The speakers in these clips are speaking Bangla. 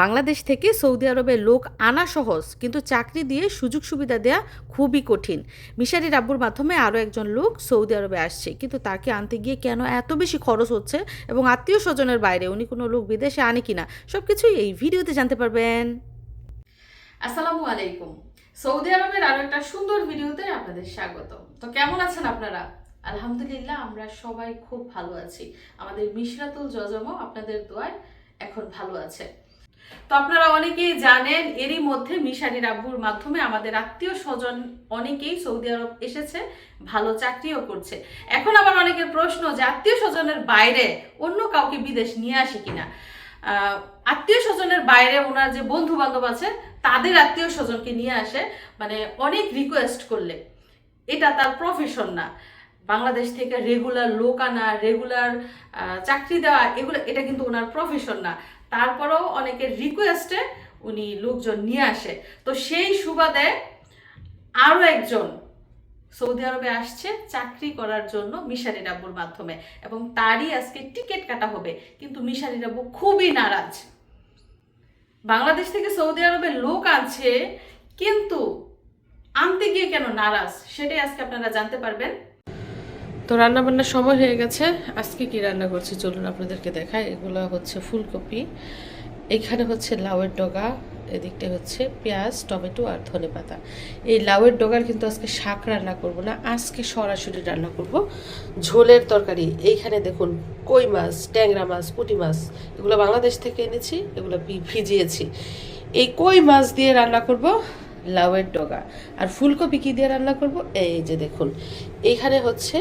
বাংলাদেশ থেকে সৌদি আরবে লোক আনা সহজ, কিন্তু চাকরি দিয়ে সুযোগ সুবিধা দেয়া খুবই কঠিন। মিশারির আব্বুর মাধ্যমে আরও একজন লোক সৌদি আরবে আসছে, কিন্তু তাকে আনতে গিয়ে কেন এত বেশি খরচ হচ্ছে এবং আত্মীয় স্বজনের বাইরে উনি কোনো লোক বিদেশে আনে কিনা, সব কিছুই এই ভিডিওতে জানতে পারবেন। আসসালামু আলাইকুম। সৌদি আরবের আরো একটা সুন্দর ভিডিওতে আপনাদের স্বাগত। তো কেমন আছেন আপনারা? আলহামদুলিল্লাহ, আমরা সবাই খুব ভালো আছি। আমাদের মিশরাতুল জজমও আপনাদের দোয়ায় এখন ভালো আছে। তো আপনারা অনেকেই জানেন, এরই মধ্যে মিশারির আব্বুর মাধ্যমে আমাদের আত্মীয় স্বজন অনেকেই সৌদি আরব এসেছে, ভালো চাকরিও করছে। এখন আবার অনেকের প্রশ্ন যে আত্মীয় স্বজনের বাইরে অন্য কাউকে বিদেশ নিয়ে আসে কিনা। আত্মীয় স্বজনের বাইরে ওনার যে বন্ধু বান্ধব আছে তাদের আত্মীয় স্বজনকে নিয়ে আসে, মানে অনেক রিকোয়েস্ট করলে। এটা তার প্রফেশন না। বাংলাদেশ থেকে রেগুলার লোক আনা, রেগুলার চাকরি দেওয়া, এটা কিন্তু ওনার প্রফেশন না। তারপরেও অনেকের রিকোয়েস্টে উনি লোকজন নিয়ে আসে। তো সেই সুবাদে আরও একজন সৌদি আরবে আসছে চাকরি করার জন্য মিশারির আব্বুর মাধ্যমে, এবং তারই আজকে টিকিট কাটা হবে। কিন্তু মিশারির আব্বু খুবই নারাজ। বাংলাদেশ থেকে সৌদি আরবে লোক আনছে, কিন্তু আনতে গিয়ে কেন নারাজ, সেটাই আজকে আপনারা জানতে পারবেন। তো রান্না বান্নার সময় হয়ে গেছে। আজকে কি রান্না করছি চলুন আপনাদেরকে দেখাই। এগুলো হচ্ছে ফুলকপি, এখানে হচ্ছে লাউয়ের ডগা, এদিকটা হচ্ছে পেঁয়াজ, টমেটো আর ধনেপাতা। এই লাউয়ের ডগার কিন্তু আজকে শাক রান্না করব না, আজকে সরাসরি রান্না করব ঝোলের তরকারি। এইখানে দেখুন কই মাছ, ট্যাংরা মাছ, পুঁটি মাছ, এগুলো বাংলাদেশ থেকে এনেছি, এগুলো ভিজিয়েছি। এই কই মাছ দিয়ে রান্না করব লাউয়ের ডগা। আর ফুলকপি কি দিয়ে রান্না করব, এই যে দেখুন এইখানে হচ্ছে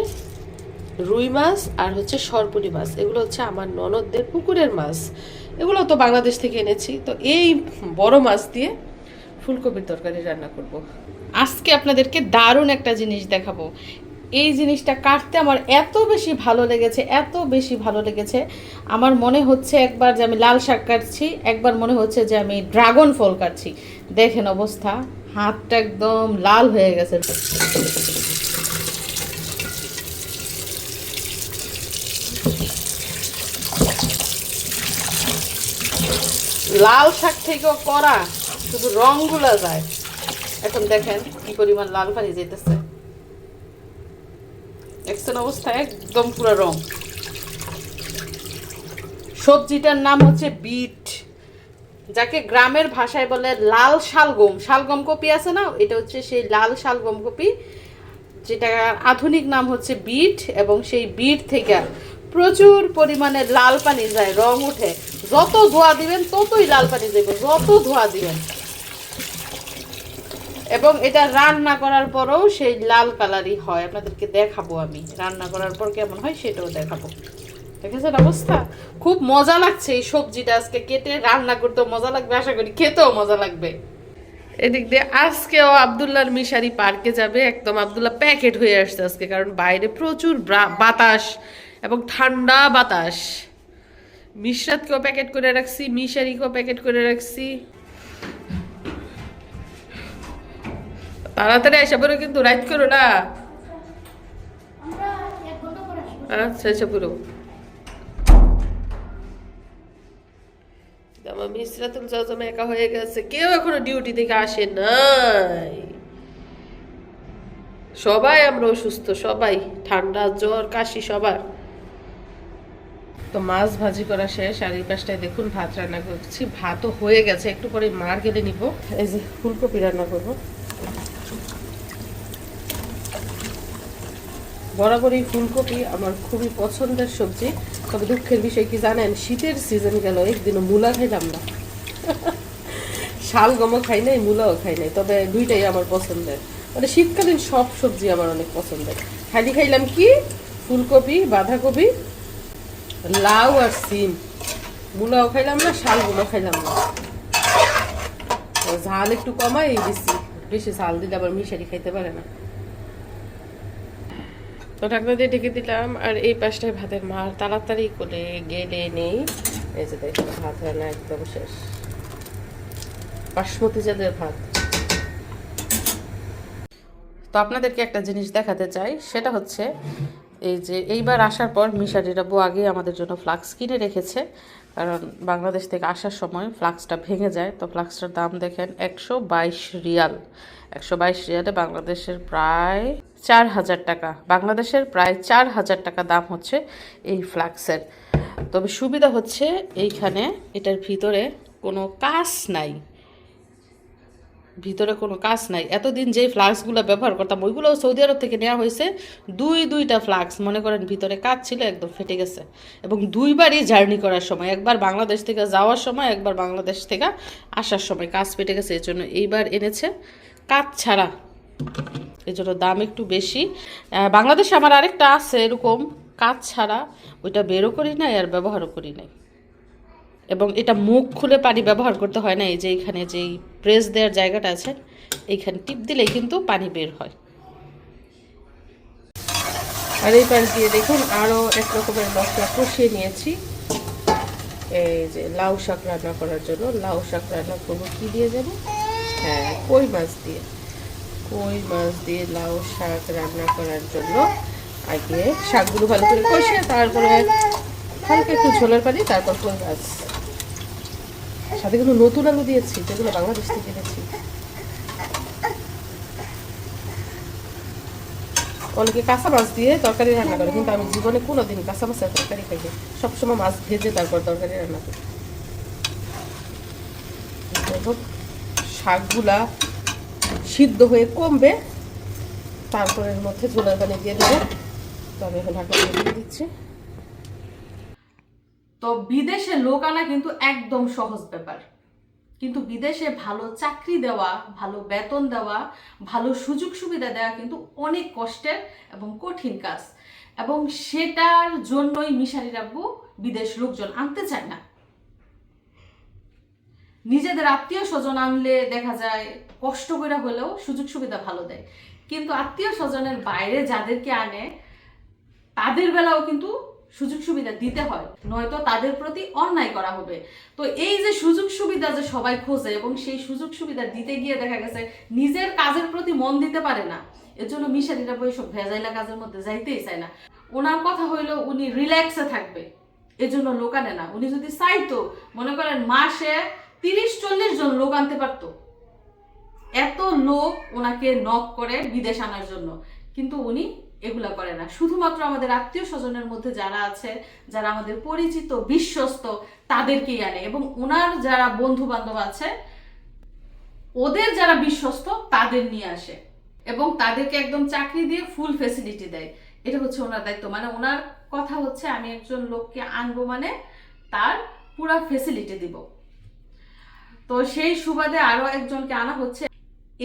রুই মাছ আর হচ্ছে সরপুরি মাছ, এগুলো হচ্ছে আমার ননদদের পুকুরের মাছ, এগুলো তো বাংলাদেশ থেকে এনেছি। তো এই বড় মাছ দিয়ে ফুলকপির তরকারি রান্না করব। আজকে আপনাদেরকে দারুণ একটা জিনিস দেখাবো। এই জিনিসটা কাটতে আমার এত বেশি ভালো লেগেছে, এত বেশি ভালো লেগেছে। আমার মনে হচ্ছে একবার যে আমি লাল শাক কাটছি, একবার মনে হচ্ছে যে আমি ড্রাগন ফল কাটছি। দেখেন অবস্থা, হাতটা একদম লাল হয়ে গেছে। লাল শাক থেকেও করা, শুধু রংগুলা যায়। এখন দেখেন কি পরিমাণ লাল পানি যেতেছে, দেখছেন অবস্থা, একদম পুরো রং। সবজিটার নাম হচ্ছে বিট, যাকে গ্রামের ভাষায় বলে লাল শালগম। শালগম কপি আছে না, এটা হচ্ছে সেই লাল শালগম কপি, যেটা আধুনিক নাম হচ্ছে বিট। এবং সেই বিট থেকে প্রচুর পরিমাণে লাল পানি যায়, রং উঠে। যত ধোয়া দিবেন ততই লাল পানি দেবে, যত ধোয়া দিবেন। এবং এটা রান্না করার পরেও সেই লাল কালারই হয়। আপনাদেরকে দেখাবো আমি রান্না করার পর কেমন হয়, সেটাও দেখাবো। দেখেছেন অবস্থা, খুব মজা লাগছে। এই সবজিটা আজকে কেটে রান্না করতেও মজা লাগবে, আশা করি খেতেও মজা লাগবে। এদিক দিয়ে আজকেও আবদুল্লাহর মিশারি পার্কে যাবে। একদম আবদুল্লাহ প্যাকেট হয়ে আসছে আজকে, কারণ বাইরে প্রচুর বাতাস এবং ঠান্ডা বাতাস। মিশরাতকেও প্যাকেট করে রাখছি, মিশারিকেও প্যাকেট করে রাখছি। তাড়াতাড়ি আসা পরে কিন্তু রাইট করো না। আচ্ছা আচ্ছা, পুরো আমার মিশরাতুল জজম একা হয়ে গেছে, কেউ এখনো ডিউটি থেকে আসে নাই। সবাই আমরা অসুস্থ, সবাই ঠান্ডা জ্বর কাশি সবার। তো মাছ ভাজি করা শেষ, আর এই পাশটায় দেখুন ভাত রান্না করছি। ভাতও হয়ে গেছে, একটু পরে মার গেলে নিব। এই যে ফুলকপি রান্না করব। বরাবরই ফুলকপি আমার খুবই পছন্দের সবজি। তবে দুঃখের বিষয় কি জানেন, শীতের সিজন গেল, একদিনও মূলা খাইলাম না। শালগমও খাই নাই, মূলাও খাই নাই, তবে দুইটাই আমার পছন্দের। মানে শীতকালীন সব সবজি আমার অনেক পছন্দের। খালি খাইলাম কি ফুলকপি, বাঁধাকপি, লাউ আর সিম। মূলাও খাইলাম না, শালগমও খাইলাম না। ঝাল একটু কমাই দিচ্ছি, বেশি ঝাল দিলে আবার মিশারি খাইতে পারে না। তো ঢাকনা দিয়ে ঢেকে দিলাম। আর এই পাশটায় ভাতের মার তাড়াতাড়ি করে গেলে নেই। এই যে দেখুন ভাত রান্না একদম শেষ, বাসমতি চালের ভাত। তো আপনাদেরকে একটা জিনিস দেখাতে চাই, সেটা হচ্ছে এই যে এইবার আসার পর মিশারির আব্বু আগে আমাদের জন্য ফ্লাক্স কিনে রেখেছে। কারণ বাংলাদেশ থেকে আসার সময় ফ্লাক্সটা ভেঙে যায়। তো ফ্লাক্সটার দাম দেখেন 122 রিয়াল। 122 রিয়ালে বাংলাদেশের প্রায় 4000 টাকা, বাংলাদেশের প্রায় 4000 টাকা দাম হচ্ছে এই ফ্লাক্সের। তবে সুবিধা হচ্ছে এইখানে এটার ভিতরে কোনো কাজ নাই, ভিতরে কোনো কাজ নাই। এতদিন যেই ফ্লাক্সগুলো ব্যবহার করতাম ওইগুলোও সৌদি আরব থেকে নেওয়া হয়েছে, দুইটা ফ্লাক্স মনে করেন ভিতরে কাজ ছিল, একদম ফেটে গেছে। এবং দুইবারই জার্নি করার সময়, একবার বাংলাদেশ থেকে যাওয়ার সময়, একবার বাংলাদেশ থেকে আসার সময় কাজ ফেটে গেছে। এই জন্য এইবার এনেছে কাজ ছাড়া, এই জন্য দাম একটু বেশি। বাংলাদেশে আমার আরেকটা আছে এরকম কাজ ছাড়া, ওইটা বেরও করি নাই আর ব্যবহারও করি নাই। এবং এটা মুখ খুলে পানি ব্যবহার করতে হয় না, এই যে এইখানে যেই প্রেস দেওয়ার জায়গাটা আছে এইখানে টিপ দিলেই কিন্তু পানি বের হয়। আর এই পাশ দিয়ে দেখুন আরও এক রকমের মশলা কষিয়ে নিয়েছি, এই যে লাউ শাক রান্না করার জন্য। লাউ শাক রান্না করবো কি দিয়ে যাব, হ্যাঁ কই মাছ দিয়ে। কই মাছ দিয়ে লাউ শাক রান্না করার জন্য আগে শাকগুলো ভালো করে কষিয়ে তারপরে হালকা একটু ঝোলের পানি, তারপর কই মাছ। সাথে কিন্তু নতুন আলু দিয়েছি, যেগুলো বাংলাদেশ থেকে এনেছি। অনেকে কাঁচা মাছ দিয়ে তরকারি রান্না করে, কিন্তু আমি জীবনে কোনোদিন কাঁচা মাছের তরকারি খাইনি, সবসময় মাছ ভেজে তারপর তরকারি রান্না করি। শাকগুলা সিদ্ধ হয়ে কমবে, তারপর এর মধ্যে ঝোলের পানি দিয়ে দেবো। তো আমি এখন ঢাকা দিয়ে দিচ্ছি। তো বিদেশে লোক আনা কিন্তু একদম সহজ ব্যাপার, কিন্তু বিদেশে ভালো চাকরি দেওয়া, ভালো বেতন দেওয়া, ভালো সুযোগ সুবিধা দেওয়া কিন্তু অনেক কষ্টের এবং কঠিন কাজ। এবং সেটার জন্যই মিশারির আব্বু বিদেশ লোকজন আনতে চায় না। নিজেদের আত্মীয় স্বজন আনলে দেখা যায় কষ্ট করে হলেও সুযোগ সুবিধা ভালো দেয়, কিন্তু আত্মীয় স্বজনের বাইরে যাদেরকে আনে তাদের বেলাও কিন্তু সুযোগ সুবিধা দিতে হয়, নয়তো তাদের প্রতি অন্যায় করা হবে। তো এই যে সুযোগ সুবিধা যে সবাই খোঁজে এবং সেই সুযোগ সুবিধা দিতে গিয়ে দেখা গেছে নিজের কাজের প্রতি মন দিতে পারে না, এর জন্য মিশারিরা বই সব ভেজাইলা কাজের মধ্যে যাইতেই চায় না। ওনার কথা হইলো উনি রিল্যাক্সে থাকবে, এজন্য লোক আনে না। উনি যদি চাইতো মনে করেন মাসে 30-40 জন লোক আনতে পারতো, এত লোক ওনাকে নক করে বিদেশ আনার জন্য, কিন্তু উনি এগুলা করে না। শুধুমাত্র আমাদের আত্মীয় স্বজনের মধ্যে যারা আছে, যারা আমাদের পরিচিত বিশ্বস্ত, তাদেরকেই আনে। এবং ওনার যারা বন্ধু বান্ধব আছে ওদের যারা বিশ্বস্ত তাদের নিয়ে আসে এবং তাদেরকে একদম চাকরি দিয়ে ফুল ফ্যাসিলিটি দেয়। এটা হচ্ছে ওনার দায়িত্ব। মানে ওনার কথা হচ্ছে আমি একজন লোককে আনবো মানে তার পুরা ফ্যাসিলিটি দিব। তো সেই সুবাদে আরো একজনকে আনা হচ্ছে।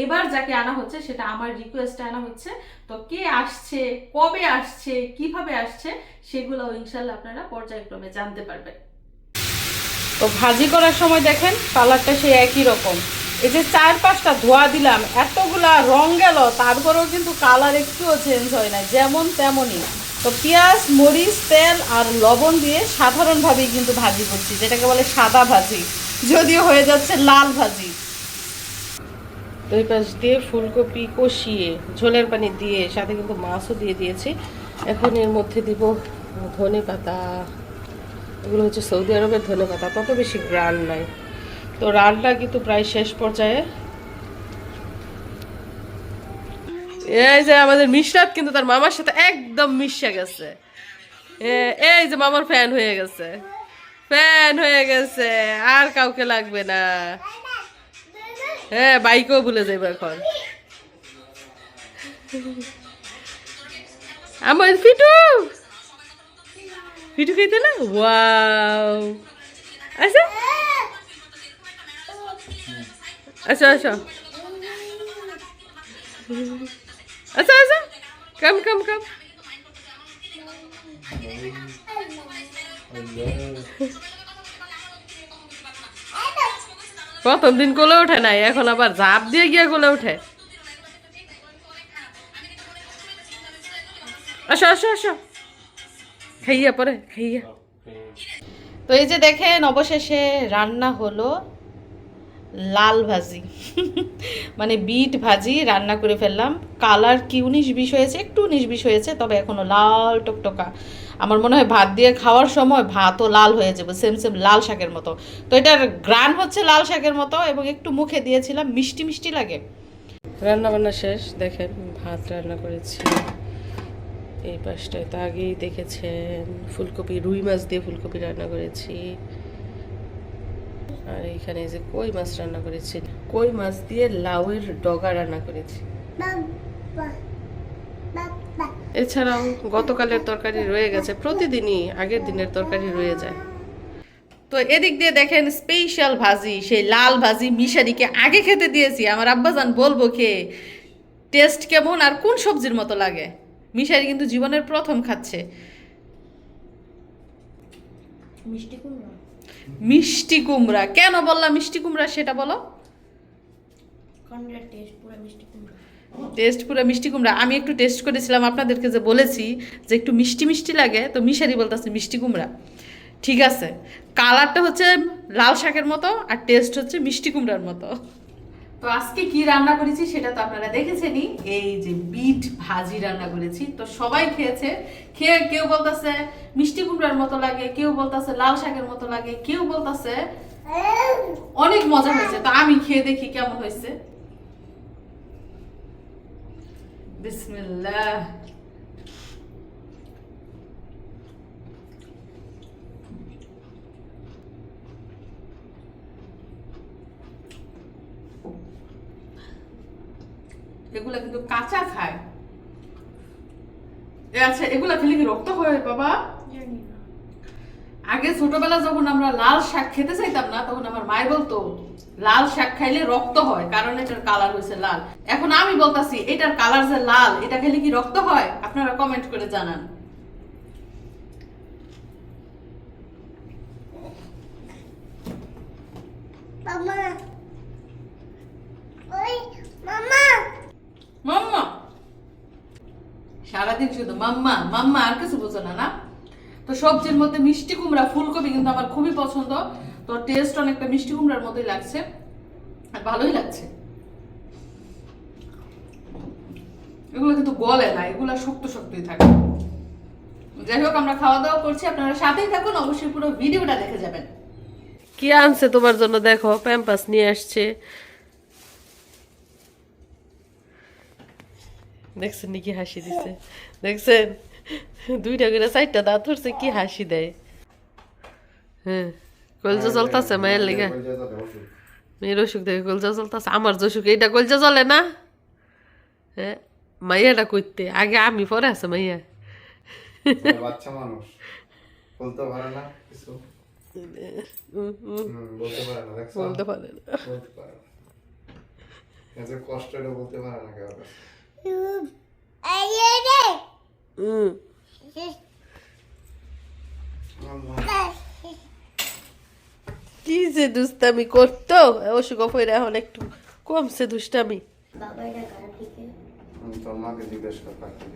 এবার যাকে আনা হচ্ছে সেটা আমার রিকোয়েস্টে আনা হচ্ছে। তো কে আসছে, কবে আসছে, কিভাবে আসছে, সেগুলো ইনশাল্লাহ আপনারা পর্যায়ক্রমে জানতে পারবেন। তো ভাজি করার সময় দেখেন কালারটা সেই একই রকম। এই যে 4-5টা ধোয়া দিলাম, এতগুলা রং গেল, তারপরেও কিন্তু কালার একটুও চেঞ্জ হয় না, যেমন তেমনই। তো পেঁয়াজ, মরিচ, তেল আর লবণ দিয়ে সাধারণভাবেই কিন্তু ভাজি করছি, যেটাকে বলে সাদা ভাজি, যদিও হয়ে যাচ্ছে লাল ভাজি। দুই পাশ দিয়ে ফুলকপি কষিয়ে ঝোলের পানি দিয়ে সাথে কিন্তু মাছও দিয়ে দিয়েছি। এখন এর মধ্যে দিব ধনে পাতা। এগুলো হচ্ছে সৌদি আরবের ধনে পাতা, তত বেশি গ্রান নাই। তো রান্না কিন্তু প্রায় শেষ পর্যায়ে। এই যে আমাদের মিশরাত কিন্তু তার মামার সাথে একদম মিশে গেছে। এই যে মামার ফ্যান হয়ে গেছে, ফ্যান হয়ে গেছে, আর কাউকে লাগবে না। হ্যাঁ, বাইকও ভুলে যাইব এখন। আমার ফিটু ফিটু খাইতে না, ওয়াও। আচ্ছা আচ্ছা আচ্ছা আচ্ছা আচ্ছা, কাম কাম কাম। প্রথম দিন কোলে ওঠে নাই, এখন আবার ঝাঁপ দিয়ে গিয়ে কোলে ওঠে। আসো আসো আসো, খাইয়া পরে খাইয়া। তো এই যে দেখেন অবশেষে রান্না হলো লাল ভাজি, মানে বিট ভাজি রান্না করে ফেললাম। কালার কি 19-20 হয়েছে, একটু 19-20 হয়েছে, তবে এখনো লাল টকটকা। আমার মনে হয় ভাত দিয়ে খাওয়ার সময় ভাতও লাল হয়ে যাবে, সেম সেম লাল শাকের মতো। তো এটার গ্রান হচ্ছে লাল শাকের মতো, এবং একটু মুখে দিয়েছিলাম, মিষ্টি মিষ্টি লাগে। রান্না বান্না শেষ, দেখেন ভাত রান্না করেছি। এই পাশটায় তো আগেই দেখেছেন ফুলকপি, রুই মাছ দিয়ে ফুলকপি রান্না করেছি। আর এইখানে যে কই মাছ রান্না করেছি, কই মাছ দিয়ে লাউয়ের ডগা রান্না করেছি। এছাড়াও গতকালের তরকারি রয়ে গেছে, প্রতিদিনই আগের দিনের তরকারি রয়ে যায়। তো এদিক দিয়ে দেখেন স্পেশাল ভাজি, সেই লাল ভাজি মিশারিকে আগে খেতে দিয়েছি। আমার আব্বাজান বলবো খেয়ে টেস্ট কেমন আর কোন সবজির মতো লাগে। মিশারি কিন্তু জীবনের প্রথম খাচ্ছে। মিষ্টি কুমড়া কেন বললাম মিষ্টি কুমড়া সেটা বলো। টেস্ট পুরো মিষ্টি কুমড়া। আমি একটু টেস্ট করেছিলাম, আপনাদেরকে যে বলেছি যে একটু মিষ্টি মিষ্টি লাগে, তো মিশারি বলতেছে মিষ্টি কুমড়া। ঠিক আছে, কালারটা হচ্ছে লাল শাকের মতো আর টেস্ট হচ্ছে মিষ্টি কুমড়ার মতো। তো আজকে কি রান্না করেছি সেটা তো আপনারা দেখেছেনই। এই যে বিট ভাজি রান্না করেছি, তো সবাই খেয়েছে। খেয়ে কেউ বলতেছে মিষ্টি কুমড়ার মতো লাগে, কেউ বলতেছে লাল শাকের মতো লাগে, কেউ বলতেছে অনেক মজা হয়েছে। তো আমি খেয়ে দেখি কেমন হয়েছে। বিসমিল্লাহ। এগুলা কিন্তু কাঁচা খায়। আচ্ছা, এগুলা খেলে কি রক্ত হয় বাবা? আগে ছোটবেলা যখন আমরা লাল শাক খেতে চাইতাম না, তখন আমার মায়ের বলতো লাল শাক খাইলে রক্ত হয়, কারণ এটার কালার হয়েছে লাল। এখন আমি বলতাছি এটার কালার যে লাল, এটা খেলে কি রক্ত হয়? আপনারা কমেন্ট করে জানান। মাম্মা সারাদিন শুধু মাম্মা মাম্মা, আর কিছু বোঝো না। না তো সবজির মধ্যে মিষ্টি কুমড়া, ফুলকপি কিন্তু আমার খুবই পছন্দ। তো টেস্ট অনেকটা মিষ্টি কুমড়ার মতোই লাগছে, আর ভালোই লাগছে। এগুলো কিন্তু গলে না, এগুলো শক্ত শক্তই থাকে। যাই হোক, আমরা খাওয়া দাওয়া করছি, আপনারা সাথেই থাকুন, অবশ্যই পুরো ভিডিওটা দেখে যাবেন। কি আনছে তোমার জন্য দেখো, প্যাম্পাস নিয়ে আসছে। দেখছেন কি হাসি দিছে, দেখছেন 2টা করে 4টা দাঁত ধরছে, কি হাসি দেয়। হ্যাঁ, কলজা চলতেছে মায়ের লেগে, মেয়ের অসুখ দেখে কলজা চলতেছে। আমার অসুখ এইটা কলজা চলে না। হ্যাঁ, মাইয়াটা করতে আগে আমি, পরে আছে মাইয়া। বাচ্চা মানুষ বলতে পারে না কিছু, বলতে পারে না, দেখছো বলতে পারে না, বলতে পারে না, এত কষ্টটা বলতে পারে না কারো কাছে। কি যে দুষ্টামি করতো, অসুখ হয়ে এখন একটু কমছে দুষ্টামি। তোর মাকে জিজ্ঞেস কর কাকে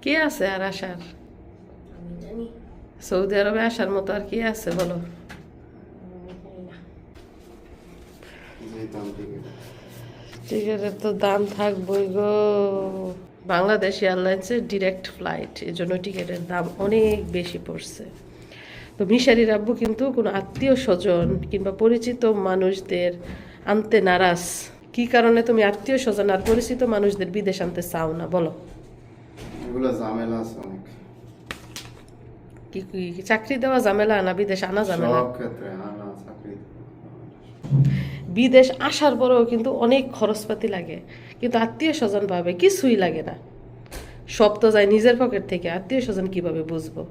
কি আছে আর আসার? সৌদি আরবে আসার মতো আর কি আছে বলো? টিকিটের তো দাম থাকবই গো। বাংলাদেশ এয়ারলাইন্সের ডিরেক্ট ফ্লাইট, এই জন্য টিকিটের দাম অনেক বেশি পড়ছে। তো মিশারির আব্বু কিন্তু কোনো আত্মীয় স্বজন কিংবা পরিচিত মানুষদের আনতে নারাজ। কি কারণে তুমি আত্মীয় স্বজন আর পরিচিত মানুষদের বিদেশ আনতে চাও না বলো? এগুলো ঝামেলা আছে অনেক। কি কি চাকরি দেওয়া ঝামেলা না বিদেশ আনা ঝামেলা? সব ক্ষেত্রে আনা চাকরি। বিদেশ আসার পরেও কিন্তু অনেক খরচপাতি লাগে, কিন্তু আত্মীয় স্বজন পাবে কিছুই লাগে না। সব তো যায় নিজের পকেট থেকে, আত্মীয় স্বজন কিভাবে বুঝবো?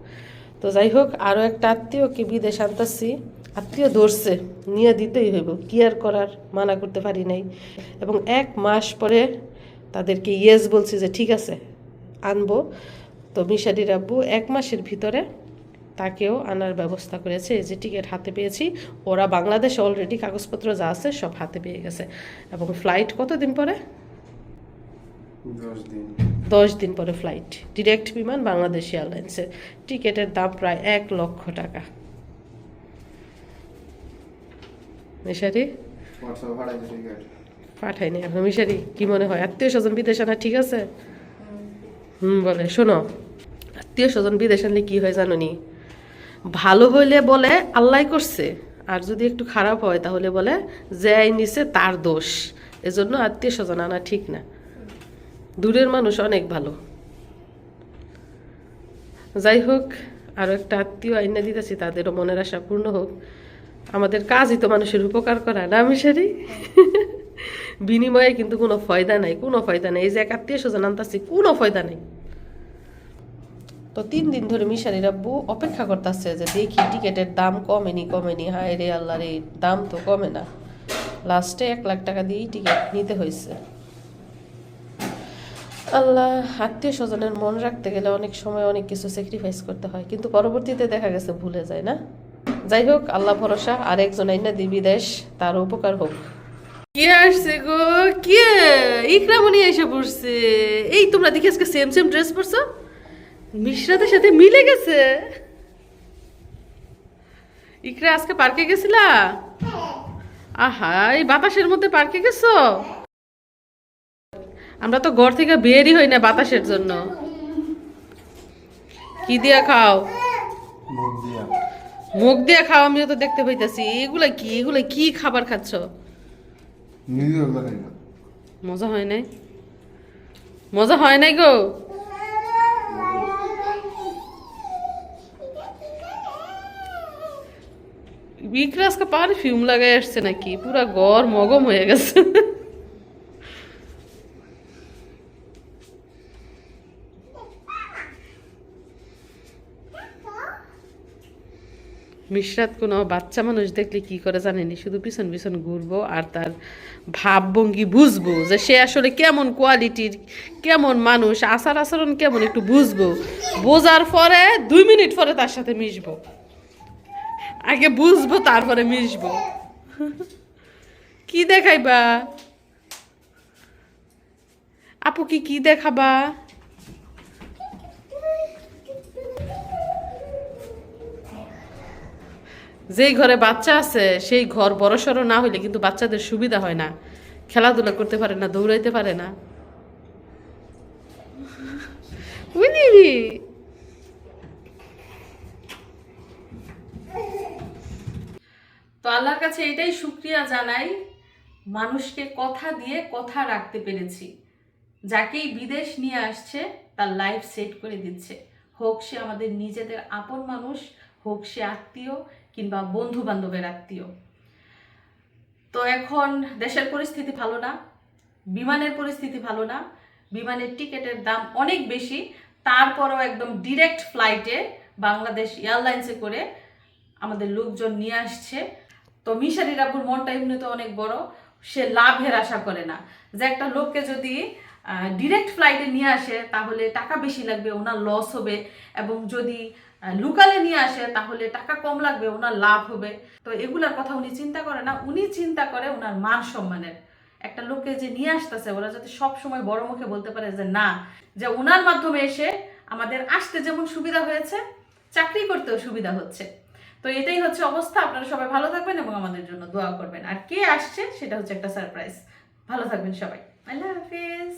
তো যাই হোক, আরও একটা আত্মীয়কে বিদেশ আনতেছি, আত্মীয় ধরছে, নিয়ে দিতেই হইব, কি আর করার, মানা করতে পারি নাই। এবং 1 মাস পরে তাদেরকে ইয়েস বলছি যে ঠিক আছে আনবো। তো মিশারির আব্বু 1 মাসের ভিতরে তাকেও আনার ব্যবস্থা করেছে। এই যে টিকিট হাতে পেয়েছি, ওরা বাংলাদেশে অলরেডি কাগজপত্র যা আছে সব হাতে পেয়ে গেছে। এবং ফ্লাইট কতদিন পরে? 10 দিন পরে ফ্লাইট, ডিরেক্ট বিমান বাংলাদেশ এয়ারলাইন্সের। টিকিটের দাম প্রায় 1 লক্ষ টাকা। মিশারি পাঠাইনি এখন। মিশারি কি মনে হয় আত্মীয় স্বজন বিদেশ আনা ঠিক আছে? বলে শোনো, আত্মীয় স্বজন বিদেশ আনলে কি হয় জানো নি? ভালো হইলে বলে আল্লাহ করছে, আর যদি একটু খারাপ হয় তাহলে বলে যে নিছে তার দোষ। এজন্য আত্মীয় স্বজন আনা ঠিক না। দূরের মানুষ অনেক ভালো। যাই হোক, আরো একটা আত্মীয় আইনা দিতেছি, তাদেরও মনের আশা পূর্ণ হোক। আমাদের কাজই তো মানুষের উপকার করা, না মিশারি? বিনিময়ে কিন্তু কোনো ফয়দা নাই, কোনো ফয়দা নাই। এই যে এক আত্মীয় স্বজন আনতাছি, কোনো ফয়দা নাই। তো 3 দিন ধরে মিশারির আব্বু অপেক্ষা করতেছে যে দেখি টিকেটের দাম কমেনি। হায় রে আল্লাহ রে, দাম তো কমে না। লাস্টে 1 লাখ টাকা দিয়েই টিকিট নিতে হয়েছে। আল্লাহ, আত্মীয় স্বজনের মন রাখতে গেলে অনেক সময় অনেক কিছু স্যাক্রিফাইস করতে হয়, কিন্তু পরবর্তীতে দেখা গেছে ভুলে যায় না। যাই হোক, আল্লাহ ভরসা। আর একজন আইনা দিবি দেশ, তার উপকার হোক। কে আসছে গো? কে? ইকরামণি এসে পড়ছে। এই তোমরা দেখি আজকে সেম সেম ড্রেস পরছো, মিশরাতের সাথে মিলে গেছে। ইকরা আজকে পার্কে গেছিলা? আহা, এই বাতাসের মধ্যে পার্কে গেছো? আমরা তো ঘর থেকে বেরই হই না বাতাসের জন্য। কি দিয়া খাও? মুখ দিয়া। মুখ দিয়ে খাও, আমিও তো দেখতে পাইতাছি। এগুলা কি খাবার খাচ্ছ? নিজেও জানি না। মজা হয় নাই? মজা হয় নাই গো? ইকরা আজকে পারফিউম লাগাই আসছে নাকি? পুরা ঘর মগম হয়ে গেছে। মিশরাত কোনো বাচ্চা মানুষ দেখলে কি করে জানেনি, শুধু পিছন পিছন ঘুরবো আর তার ভাবভঙ্গি বুঝবো যে সে আসলে কেমন কোয়ালিটির, কেমন মানুষ, আচার আচরণ কেমন একটু বুঝবো। বোঝার পরে 2 মিনিট পরে তার সাথে মিশবো। আগে বুঝবো তারপরে মিশবো। কি দেখাইবা আপু? কি দেখাবা? যেই ঘরে বাচ্চা আছে সেই ঘর বড়সড় না হইলে কিন্তু বাচ্চাদের সুবিধা হয় না, খেলাধুলা করতে পারে না, দৌড়াইতে পারে না। বুঝলি? তো আল্লাহর কাছে এটাই শুকরিয়া জানাই, মানুষকে কথা দিয়ে কথা রাখতে পেরেছি। যাকেই বিদেশ নিয়ে আসছে তার লাইফ সেট করে দিচ্ছে, হোক সে আমাদের নিজেদের আপন মানুষ, হোক সে আত্মীয় কিংবা বন্ধু বান্ধবের আত্মীয়। তো এখন দেশের পরিস্থিতি ভালো না, বিমানের পরিস্থিতি ভালো না, বিমানের টিকেটের দাম অনেক বেশি, তারপরও একদম ডিরেক্ট ফ্লাইটে বাংলাদেশ এয়ারলাইন্সে করে আমাদের লোকজন নিয়ে আসছে। তো মিশারির আব্বুর মনটা এমনি তো অনেক বড়, সে লাভের আশা করে না। যে একটা লোককে যদি ডিরেক্ট ফ্লাইটে নিয়ে আসে তাহলে টাকা বেশি লাগবে, ওনার লস হবে, এবং যদি লোকালে নিয়ে আসে তাহলে টাকা কম লাগবে, ওনার লাভ হবে। তো এগুলার কথা উনি চিন্তা করে না, উনি চিন্তা করে ওনার মান সম্মানের। একটা লোককে যে নিয়ে আসতেছে, ওরা যাতে সব সময় বড় মুখে বলতে পারে যে না, যে ওনার মাধ্যমে এসে আমাদের আসতে যেমন সুবিধা হয়েছে, চাকরি করতেও সুবিধা হচ্ছে। তো এটাই হচ্ছে অবস্থা। আপনারা সবাই ভালো থাকবেন এবং আমাদের জন্য দোয়া করবেন। আর কে আসছে সেটা হচ্ছে একটা সারপ্রাইজ। ভালো থাকবেন সবাই। আল্লাহ হাফেজ।